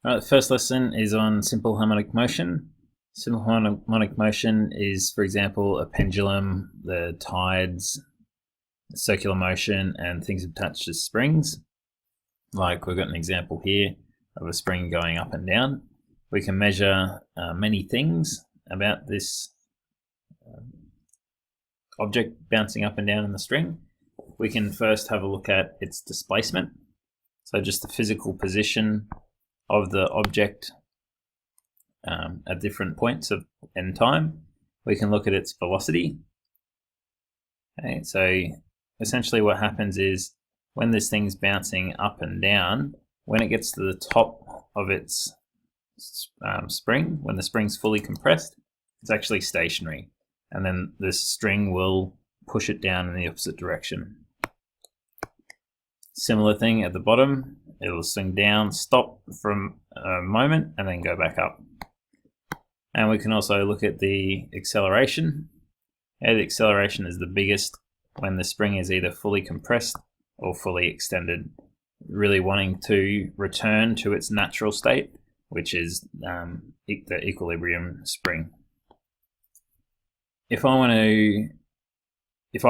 Alright, the first lesson is on simple harmonic motion. Simple harmonic motion is, for example, a pendulum, the tides, circular motion, and things attached to springs. Like we've got an example here of a spring going up and down. We can measure many things about this object bouncing up and down in the string. We can first have a look at its displacement. So just the physical position of the object at different points in time. We can look at its velocity. Okay, so essentially what happens is when this thing's bouncing up and down, when it gets to the top of its spring, when the spring's fully compressed, it's actually stationary, and then this string will push it down in the opposite direction. Similar thing at the bottom, it'll swing down, stop for a moment, and then go back up. And we can also look at the acceleration. The acceleration is the biggest when the spring is either fully compressed or fully extended, really wanting to return to its natural state, which is the equilibrium spring. If I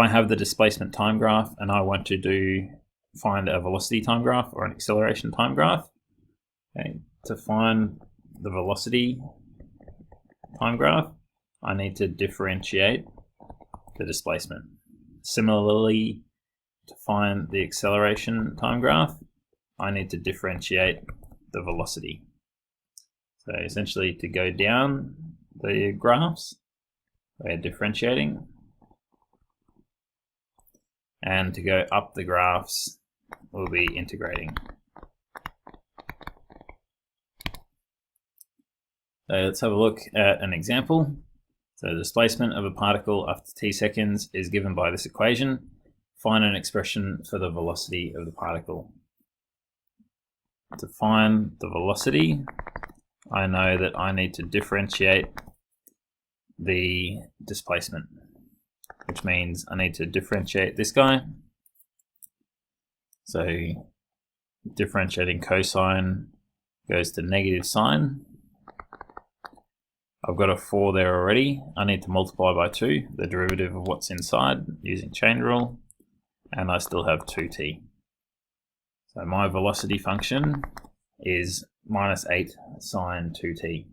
have the displacement time graph and I want to find a velocity time graph or an acceleration time graph, okay, to find the velocity time graph, I need to differentiate the displacement. Similarly, to find the acceleration time graph, I need to differentiate the velocity. So essentially, to go down the graphs, we're differentiating, and to go up the graphs, we'll be integrating. So let's have a look at an example. So the displacement of a particle after t seconds is given by this equation. Find an expression for the velocity of the particle. To find the velocity, I know that I need to differentiate the displacement, which means I need to differentiate this guy. So differentiating cosine goes to negative sine. I've got a 4 there already. I need to multiply by 2, the derivative of what's inside, using chain rule, and I still have 2t. So my velocity function is minus 8 sine 2t.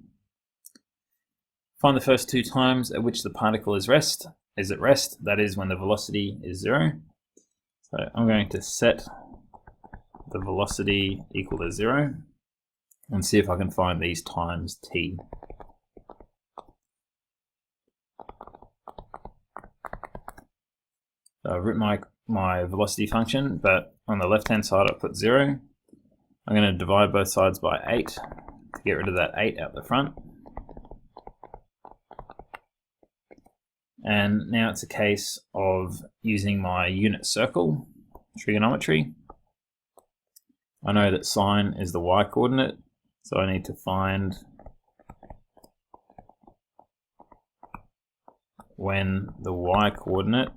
Find the first 2 times at which the particle is at rest, that is when the velocity is 0. So I'm going to set the velocity equal to 0 and see if I can find these times t. So I've written my velocity function, but on the left hand side I put 0. I'm going to divide both sides by 8 to get rid of that 8 out the front. And now it's a case of using my unit circle, trigonometry. I know that sine is the y coordinate, so I need to find when the y coordinate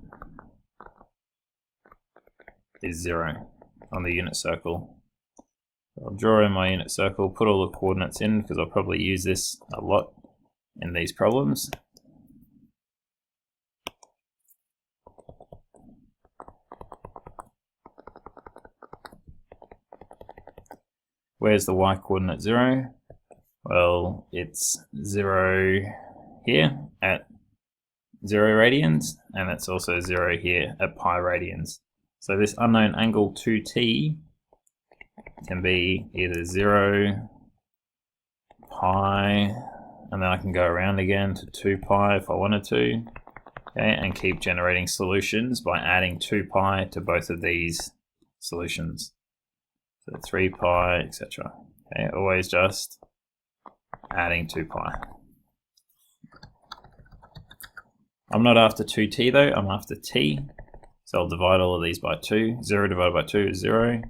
is 0 on the unit circle. I'll draw in my unit circle, put all the coordinates in because I'll probably use this a lot in these problems. Where's the y coordinate 0? Well, it's 0 here at 0 radians, and it's also 0 here at pi radians. So this unknown angle 2t can be either 0, pi, and then I can go around again to 2 pi if I wanted to, okay, and keep generating solutions by adding 2 pi to both of these solutions. So 3 pi, etc. Okay, always just adding 2 pi. I'm not after 2t though, I'm after t. So I'll divide all of these by 2. 0 divided by 2 is 0.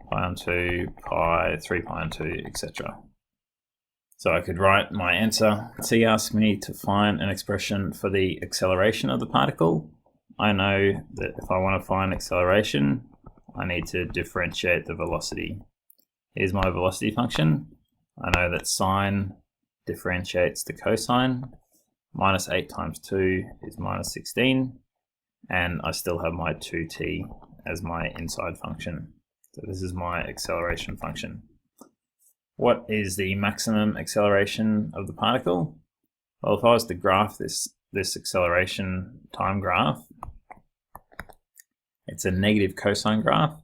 Pi on 2, pi, 3 pi on 2, etc. So I could write my answer. T asks me to find an expression for the acceleration of the particle. I know that if I want to find acceleration, I need to differentiate the velocity. Here's my velocity function. I know that sine differentiates to cosine. Minus 8 times 2 is minus 16, and I still have my 2t as my inside function. So this is my acceleration function. What is the maximum acceleration of the particle? Well, if I was to graph this acceleration time graph, it's a negative cosine graph,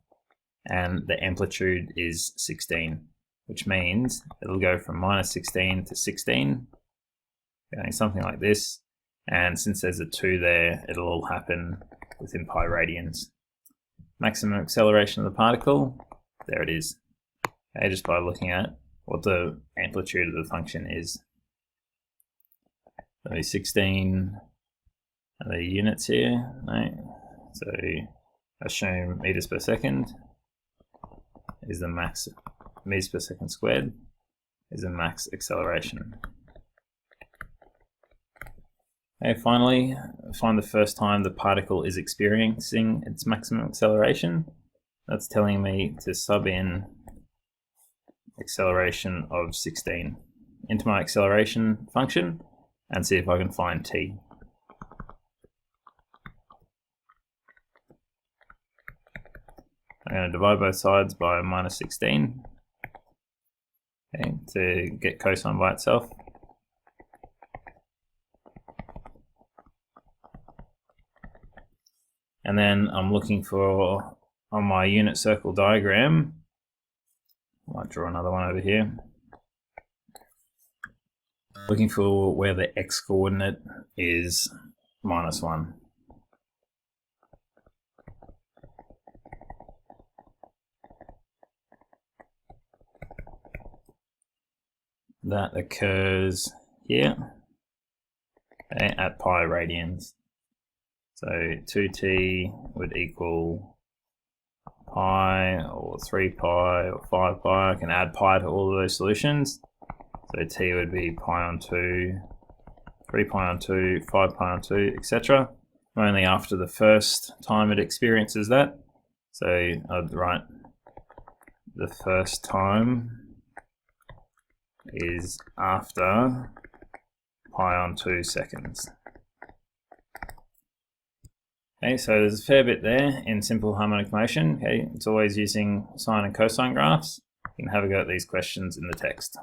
and the amplitude is 16, which means it'll go from minus 16 to 16, going something like this. And since there's a 2 there, it'll all happen within pi radians. Maximum acceleration of the particle, there it is. Okay, just by looking at what the amplitude of the function is. So 16, are there units here? No. So assume meters per second is the max, meters per second squared is the max acceleration. Okay, finally, find the first time the particle is experiencing its maximum acceleration. That's telling me to sub in acceleration of 16 into my acceleration function and see if I can find t. I'm going to divide both sides by minus 16, okay, to get cosine by itself. And then I'm looking for, on my unit circle diagram, I might draw another one over here, looking for where the x coordinate is minus 1. That occurs here, okay, at pi radians. So 2t would equal pi or 3 pi or 5 pi. I can add pi to all of those solutions. So t would be pi on 2, 3 pi on 2, 5 pi on 2, etc. Only after the first time it experiences that. So I'd write the first time is after pi on 2 seconds. Okay, so there's a fair bit there in simple harmonic motion. Okay, it's always using sine and cosine graphs. You can have a go at these questions in the text.